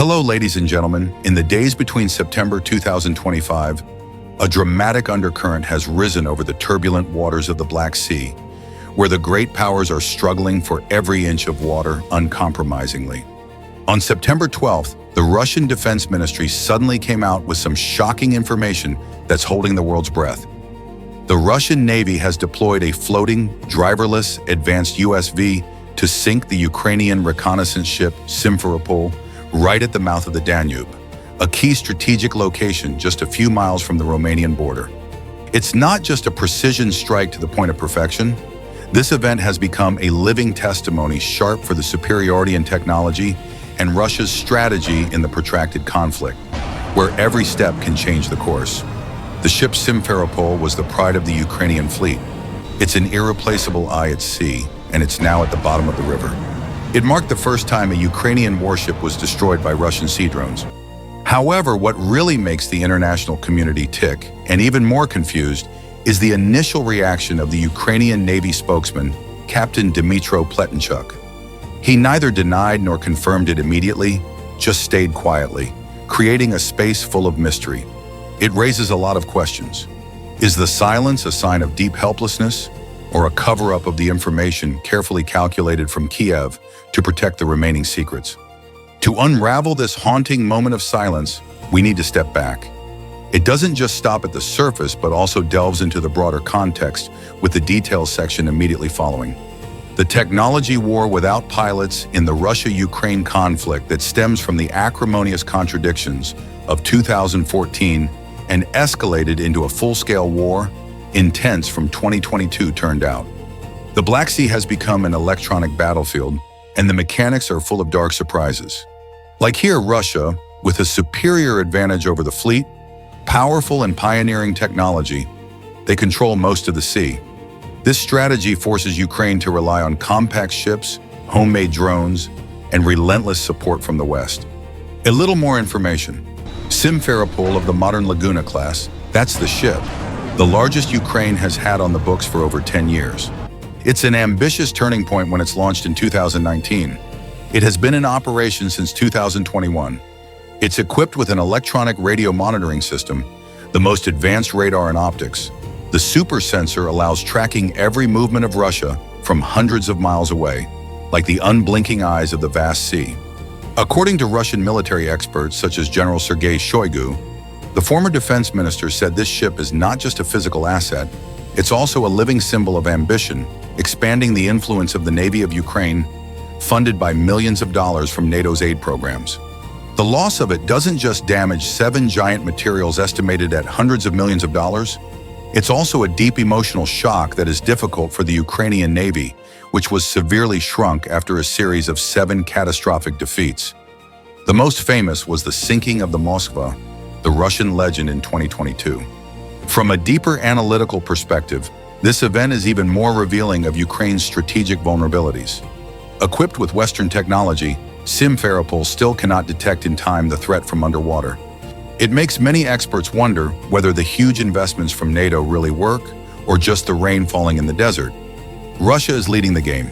Hello, ladies and gentlemen. In the days between September 2025, a dramatic undercurrent has risen over the turbulent waters of the Black Sea, where the great powers are struggling for every inch of water uncompromisingly. On September 12th, the Russian Defense Ministry suddenly came out with some shocking information that's holding the world's breath. The Russian Navy has deployed a floating, driverless, advanced USV to sink the Ukrainian reconnaissance ship Simferopol right at the mouth of the Danube, a key strategic location just a few miles from the Romanian border. It's not just a precision strike to the point of perfection. This event has become a living testimony sharp for the superiority in technology and Russia's strategy in the protracted conflict, where every step can change the course. The ship Simferopol was the pride of the Ukrainian fleet. It's an irreplaceable eye at sea, and it's now at the bottom of the river. It marked the first time a Ukrainian warship was destroyed by Russian sea drones. However, what really makes the international community tick, and even more confused, is the initial reaction of the Ukrainian Navy spokesman, Captain Dmytro Pletenchuk. He neither denied nor confirmed it immediately, just stayed quietly, creating a space full of mystery. It raises a lot of questions. Is the silence a sign of deep helplessness, or a cover-up of the information carefully calculated from Kiev to protect the remaining secrets? To unravel this haunting moment of silence, we need to step back. It doesn't just stop at the surface, but also delves into the broader context with the details section immediately following. The technology war without pilots in the Russia-Ukraine conflict that stems from the acrimonious contradictions of 2014 and escalated into a full-scale war, intense from 2022 turned out. The Black Sea has become an electronic battlefield, and the mechanics are full of dark surprises. Like here, Russia, with a superior advantage over the fleet, powerful and pioneering technology, they control most of the sea. This strategy forces Ukraine to rely on compact ships, homemade drones, and relentless support from the West. A little more information. Simferopol of the modern Laguna class, that's the ship, the largest Ukraine has had on the books for over 10 years. It's an ambitious turning point when it's launched in 2019. It has been in operation since 2021. It's equipped with an electronic radio monitoring system, the most advanced radar and optics. The super sensor allows tracking every movement of Russia from hundreds of miles away, like the unblinking eyes of the vast sea. According to Russian military experts such as General Sergei Shoigu, the former defense minister said this ship is not just a physical asset, it's also a living symbol of ambition, expanding the influence of the Navy of Ukraine, funded by millions of dollars from NATO's aid programs. The loss of it doesn't just damage 7 giant materials estimated at hundreds of millions of dollars, it's also a deep emotional shock that is difficult for the Ukrainian Navy, which was severely shrunk after a series of 7 catastrophic defeats. The most famous was the sinking of the Moskva, the Russian legend, in 2022. From a deeper analytical perspective, this event is even more revealing of Ukraine's strategic vulnerabilities. Equipped with Western technology, Simferopol still cannot detect in time the threat from underwater. It makes many experts wonder whether the huge investments from NATO really work, or just the rain falling in the desert. Russia is leading the game.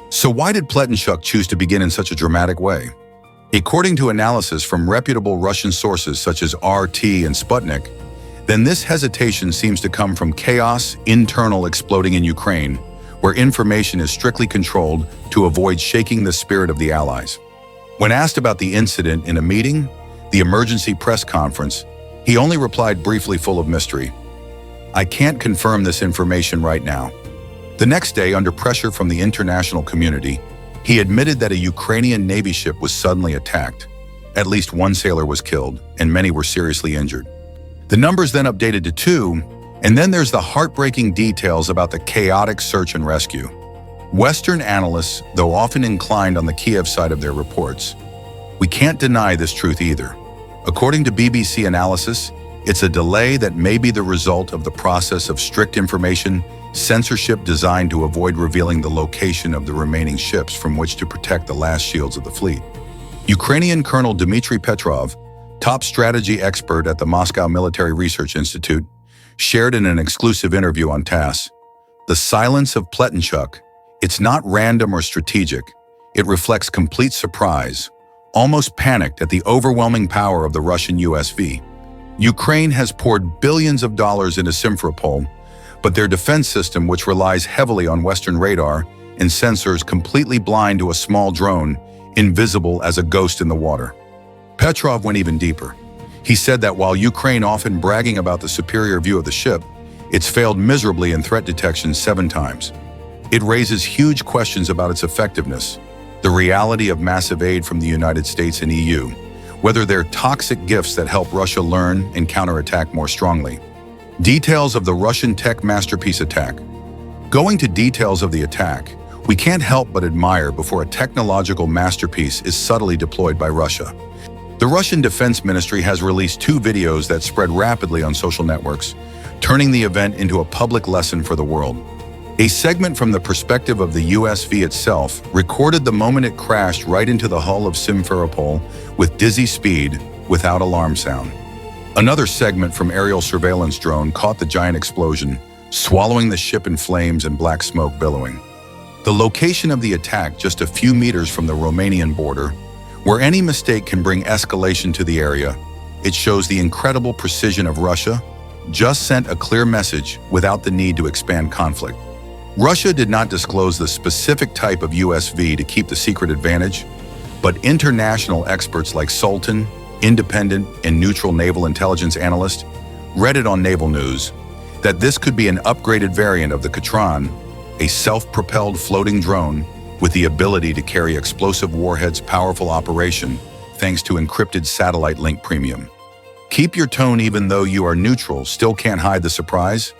So why did Pletenchuk choose to begin in such a dramatic way? According to analysis from reputable Russian sources such as RT and Sputnik, then this hesitation seems to come from chaos, internal exploding in Ukraine, where information is strictly controlled to avoid shaking the spirit of the allies. When asked about the incident in a meeting, the emergency press conference, he only replied briefly, full of mystery, "I can't confirm this information right now." The next day, under pressure from the international community, he admitted that a Ukrainian Navy ship was suddenly attacked. At least 1 sailor was killed, and many were seriously injured. The numbers then updated to 2, and then there's the heartbreaking details about the chaotic search and rescue. Western analysts, though often inclined on the Kiev side of their reports, we can't deny this truth either. According to BBC analysis, it's a delay that may be the result of the process of strict information censorship designed to avoid revealing the location of the remaining ships from which to protect the last shields of the fleet. Ukrainian Colonel Dmitry Petrov, top strategy expert at the Moscow Military Research Institute, shared in an exclusive interview on TASS, "The silence of Pletenchuk, it's not random or strategic. It reflects complete surprise, almost panicked at the overwhelming power of the Russian USV. Ukraine has poured billions of dollars into Simferopol, but their defense system, which relies heavily on Western radar and sensors, completely blind to a small drone, invisible as a ghost in the water. Petrov went even deeper. He said that while Ukraine often bragging about the superior view of the ship, it's failed miserably in threat detection 7 times. It raises huge questions about its effectiveness, the reality of massive aid from the United States and EU, whether they're toxic gifts that help Russia learn and counterattack more strongly. Details of the Russian tech masterpiece attack. Going to details of the attack, we can't help but admire before a technological masterpiece is subtly deployed by Russia. The Russian Defense Ministry has released 2 videos that spread rapidly on social networks, turning the event into a public lesson for the world. A segment from the perspective of the USV itself recorded the moment it crashed right into the hull of Simferopol with dizzy speed, without alarm sound. Another segment from aerial surveillance drone caught the giant explosion, swallowing the ship in flames and black smoke billowing. The location of the attack just a few meters from the Romanian border, where any mistake can bring escalation to the area, it shows the incredible precision of Russia, just sent a clear message without the need to expand conflict. Russia did not disclose the specific type of USV to keep the secret advantage, but international experts like Sultan, independent and neutral naval intelligence analyst, read it on Naval News that this could be an upgraded variant of the Katran, a self-propelled floating drone with the ability to carry explosive warheads, powerful operation thanks to encrypted satellite link premium. Keep your tone even though you are neutral, still can't hide the surprise?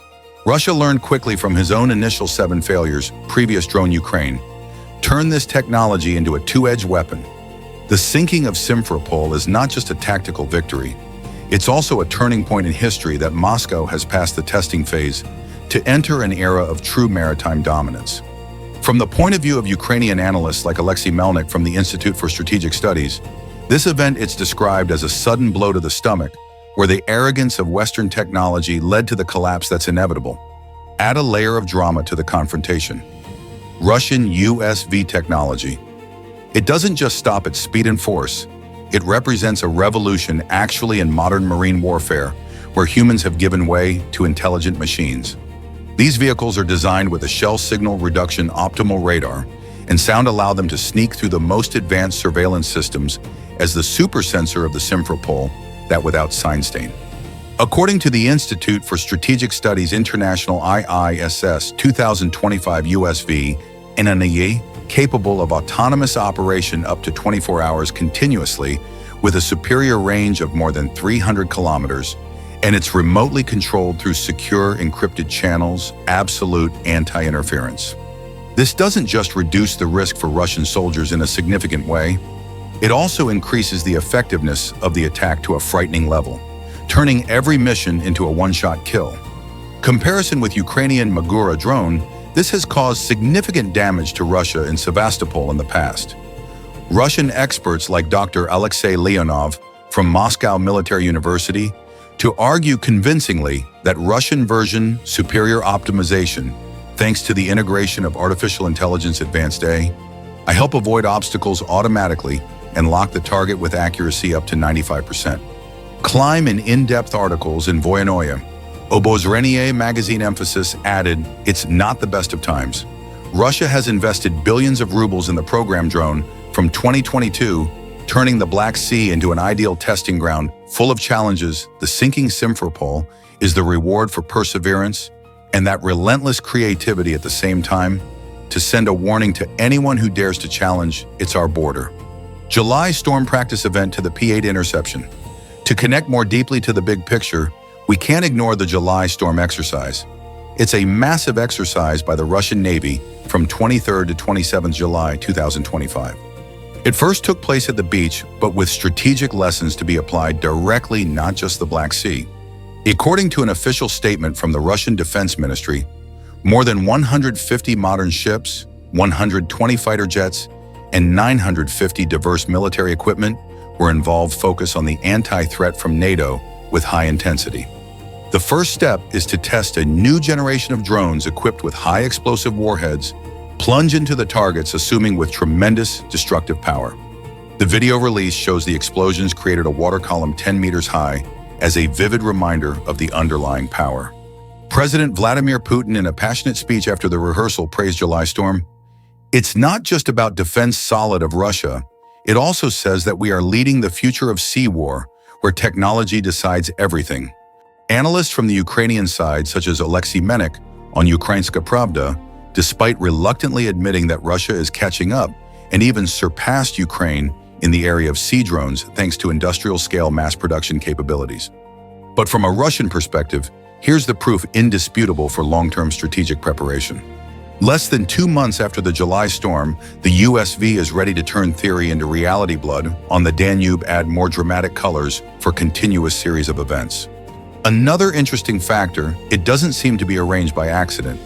Russia learned quickly from his own initial 7 failures, previous drone Ukraine, turned this technology into a 2-edged weapon. The sinking of Simferopol is not just a tactical victory, it's also a turning point in history that Moscow has passed the testing phase to enter an era of true maritime dominance. From the point of view of Ukrainian analysts like Alexei Melnik from the Institute for Strategic Studies, this event is described as a sudden blow to the stomach, where the arrogance of Western technology led to the collapse that's inevitable. Add a layer of drama to the confrontation. Russian USV technology. It doesn't just stop at speed and force, it represents a revolution actually in modern marine warfare, where humans have given way to intelligent machines. These vehicles are designed with a shell signal reduction optimal radar, and sound allow them to sneak through the most advanced surveillance systems as the super sensor of the Simferopol, that without sign stain. According to the Institute for Strategic Studies International IISS 2025 USV, NNE, capable of autonomous operation up to 24 hours continuously with a superior range of more than 300 kilometers, and it's remotely controlled through secure encrypted channels, absolute anti-interference. This doesn't just reduce the risk for Russian soldiers in a significant way, it also increases the effectiveness of the attack to a frightening level, turning every mission into a one-shot kill. Comparison with Ukrainian Magura drone, this has caused significant damage to Russia in Sevastopol in the past. Russian experts like Dr. Alexei Leonov from Moscow Military University to argue convincingly that Russian version superior optimization, thanks to the integration of artificial intelligence advanced AI, help avoid obstacles automatically and lock the target with accuracy up to 95%. Climb in in-depth articles in Voyanoya. Obozrenie magazine emphasis added, it's not the best of times. Russia has invested billions of rubles in the program drone from 2022, turning the Black Sea into an ideal testing ground full of challenges. The sinking Simferopol is the reward for perseverance and that relentless creativity at the same time, to send a warning to anyone who dares to challenge, it's our border. July storm practice event to the P-8 interception. To connect more deeply to the big picture, we can't ignore the July storm exercise. It's a massive exercise by the Russian Navy from 23rd to 27th July 2025. It first took place at the beach, but with strategic lessons to be applied directly, not just the Black Sea. According to an official statement from the Russian Defense Ministry, more than 150 modern ships, 120 fighter jets, and 950 diverse military equipment were involved, focus on the anti-threat from NATO with high intensity. The first step is to test a new generation of drones equipped with high explosive warheads, plunge into the targets assuming with tremendous destructive power. The video release shows the explosions created a water column 10 meters high as a vivid reminder of the underlying power. President Vladimir Putin, in a passionate speech after the rehearsal, praised July storm. It's not just about defense solid of Russia. It also says that we are leading the future of sea war, where technology decides everything. Analysts from the Ukrainian side, such as Alexei Menik on Ukrainska Pravda, despite reluctantly admitting that Russia is catching up and even surpassed Ukraine in the area of sea drones thanks to industrial-scale mass production capabilities. But from a Russian perspective, here's the proof indisputable for long-term strategic preparation. Less than 2 months after the July storm, the USV is ready to turn theory into reality. Blood on the Danube add more dramatic colors for a continuous series of events. Another interesting factor, it doesn't seem to be arranged by accident.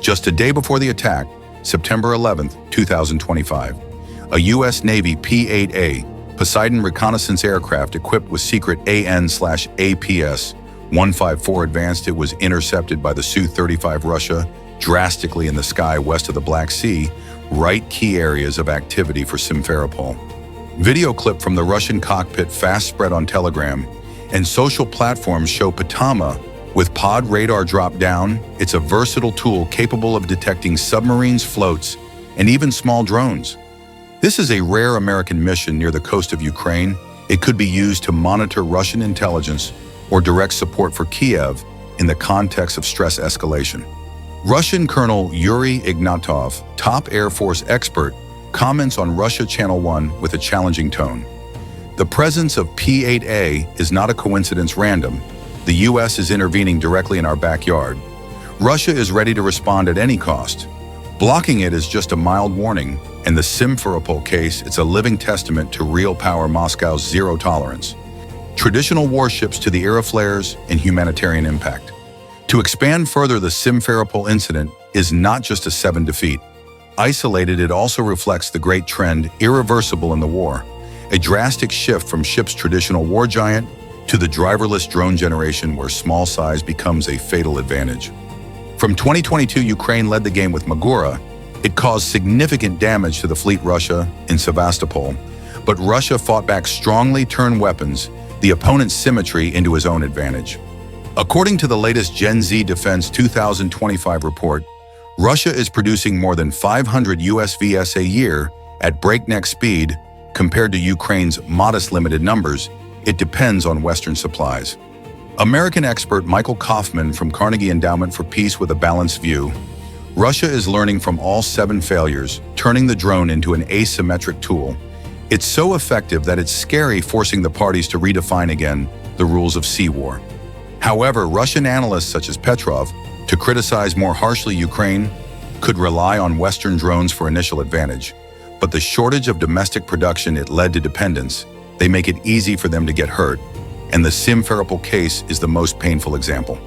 Just a day before the attack, September 11, 2025, a U.S. Navy P-8A Poseidon reconnaissance aircraft equipped with secret AN/APS-154 advanced. It was intercepted by the Su-35 Russia drastically in the sky west of the Black Sea, right key areas of activity for Simferopol. Video clip from the Russian cockpit fast spread on Telegram, and social platforms show Potama with pod radar drop down. It's a versatile tool capable of detecting submarines, floats, and even small drones. This is a rare American mission near the coast of Ukraine. It could be used to monitor Russian intelligence or direct support for Kiev in the context of stress escalation. Russian Colonel Yuri Ignatov, top Air Force expert, comments on Russia Channel 1 with a challenging tone. The presence of P-8A is not a coincidence. Random. The U.S. is intervening directly in our backyard. Russia is ready to respond at any cost. Blocking it is just a mild warning, and the Simferopol case, it's a living testament to real power, Moscow's zero tolerance. Traditional warships to the era flares and humanitarian impact. To expand further, the Simferopol incident is not just a 7 defeat. Isolated, it also reflects the great trend, irreversible in the war, a drastic shift from ships' traditional war giant to the driverless drone generation where small size becomes a fatal advantage. From 2022, Ukraine led the game with Magura. It caused significant damage to the fleet Russia in Sevastopol, but Russia fought back strongly, turned weapons, the opponent's symmetry into his own advantage. According to the latest Gen Z Defense 2025 report, Russia is producing more than 500 USVs a year at breakneck speed compared to Ukraine's modest limited numbers. It depends on Western supplies. American expert Michael Kaufman from Carnegie Endowment for Peace with a Balanced View. Russia is learning from all 7 failures, turning the drone into an asymmetric tool. It's so effective that it's scary, forcing the parties to redefine again the rules of sea war. However, Russian analysts such as Petrov, to criticize more harshly Ukraine, could rely on Western drones for initial advantage. But the shortage of domestic production, it led to dependence. They make it easy for them to get hurt. And the Simferopol case is the most painful example.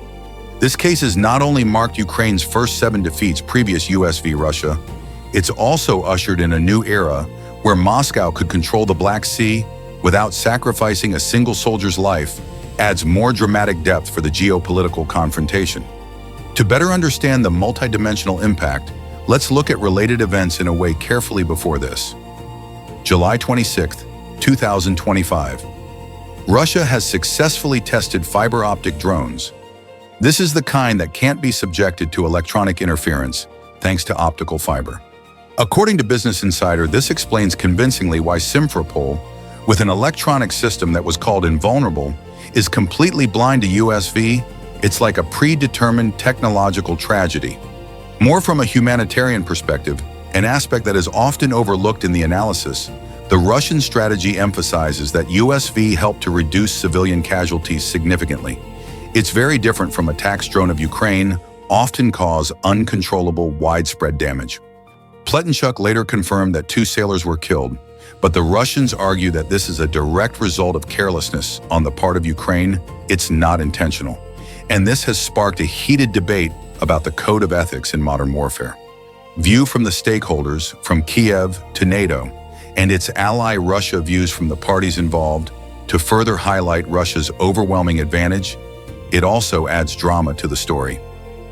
This case has not only marked Ukraine's first 7 defeats previous USV Russia, it's also ushered in a new era where Moscow could control the Black Sea without sacrificing a single soldier's life, adds more dramatic depth for the geopolitical confrontation. To better understand the multidimensional impact, let's look at related events in a way carefully before this. July 26, 2025. Russia has successfully tested fiber optic drones. This is the kind that can't be subjected to electronic interference thanks to optical fiber. According to Business Insider, this explains convincingly why Simferopol, with an electronic system that was called invulnerable, is completely blind to USV. It's like a predetermined technological tragedy. More from a humanitarian perspective, an aspect that is often overlooked in the analysis, the Russian strategy emphasizes that USV helped to reduce civilian casualties significantly. It's very different from attacks drone of Ukraine, often cause uncontrollable widespread damage. Pletenchuk later confirmed that 2 sailors were killed, but the Russians argue that this is a direct result of carelessness on the part of Ukraine. It's not intentional. And this has sparked a heated debate about the code of ethics in modern warfare. View from the stakeholders, from Kiev to NATO, and its ally Russia views from the parties involved to further highlight Russia's overwhelming advantage. It also adds drama to the story.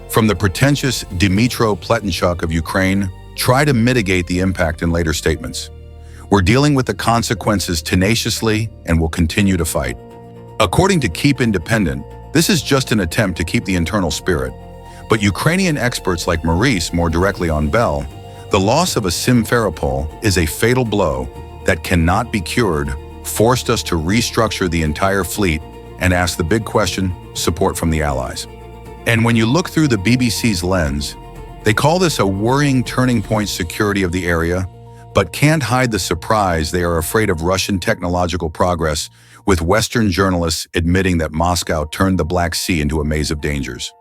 From the pretentious Dmytro Pletenchuk of Ukraine, try to mitigate the impact in later statements. We're dealing with the consequences tenaciously and will continue to fight. According to Keep Independent, this is just an attempt to keep the internal spirit. But Ukrainian experts like Maurice more directly on Bell, the loss of a Simferopol is a fatal blow that cannot be cured, forced us to restructure the entire fleet and ask the big question, support from the Allies. And when you look through the BBC's lens, they call this a worrying turning point security of the area, but can't hide the surprise they are afraid of Russian technological progress, with Western journalists admitting that Moscow turned the Black Sea into a maze of dangers.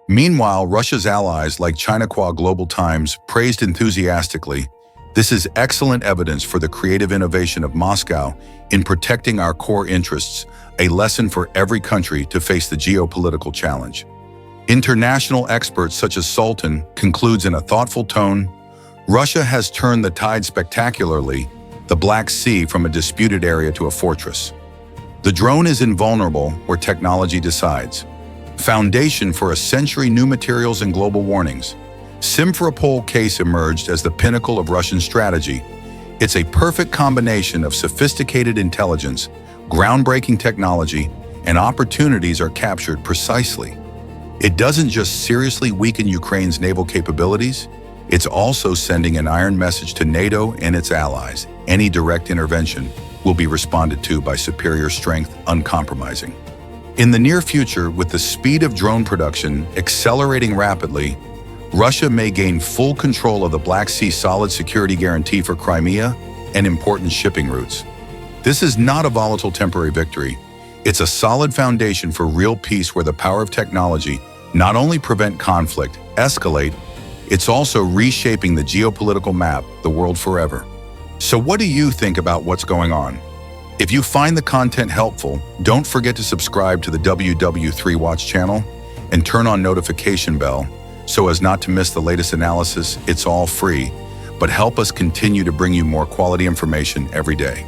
Meanwhile, Russia's allies like Chinaquo Global Times praised enthusiastically, "This is excellent evidence for the creative innovation of Moscow in protecting our core interests, a lesson for every country to face the geopolitical challenge." International experts such as Sultan concludes in a thoughtful tone, "Russia has turned the tide spectacularly, the Black Sea from a disputed area to a fortress. The drone is invulnerable where technology decides. Foundation for a century new materials and global warnings. Simferopol case emerged as the pinnacle of Russian strategy. It's a perfect combination of sophisticated intelligence, groundbreaking technology, and opportunities are captured precisely. It doesn't just seriously weaken Ukraine's naval capabilities, it's also sending an iron message to NATO and its allies. Any direct intervention will be responded to by superior strength, uncompromising." In the near future, with the speed of drone production accelerating rapidly, Russia may gain full control of the Black Sea solid security guarantee for Crimea and important shipping routes. This is not a volatile temporary victory. It's a solid foundation for real peace where the power of technology not only prevent conflict, escalate, it's also reshaping the geopolitical map, the world forever. So what do you think about what's going on? If you find the content helpful, don't forget to subscribe to the WW3 Watch channel and turn on notification bell so as not to miss the latest analysis. It's all free, but help us continue to bring you more quality information every day.